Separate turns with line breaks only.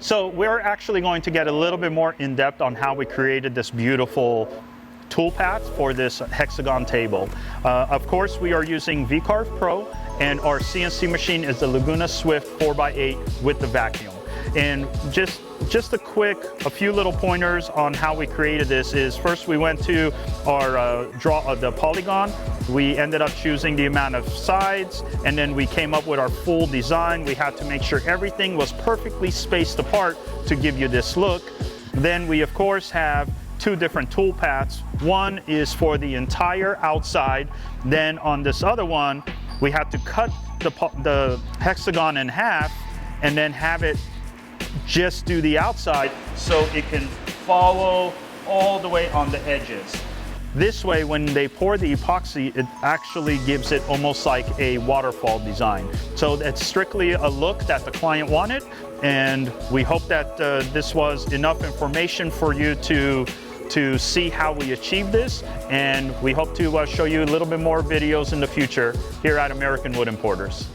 So we're actually going to get a little bit more in depth on how we created this beautiful tool path for this hexagon table. Of course, we are using VCarve Pro, and our CNC machine is the Laguna Swift 4x8 with the vacuum. And just a few little pointers on how we created this is, first we went to our the polygon. We ended up choosing the amount of sides, and then we came up with our full design. We had to make sure everything was perfectly spaced apart to give you this look. Then we of course have two different tool paths. One is for the entire outside. Then on this other one, we had to cut the hexagon in half and then have it just do the outside so it can follow all the way on the edges. This way, when they pour the epoxy, it actually gives it almost like a waterfall design. So it's strictly a look that the client wanted, and we hope that this was enough information for you to see how we achieve this, and we hope to show you a little bit more videos in the future here at American Wood Importers.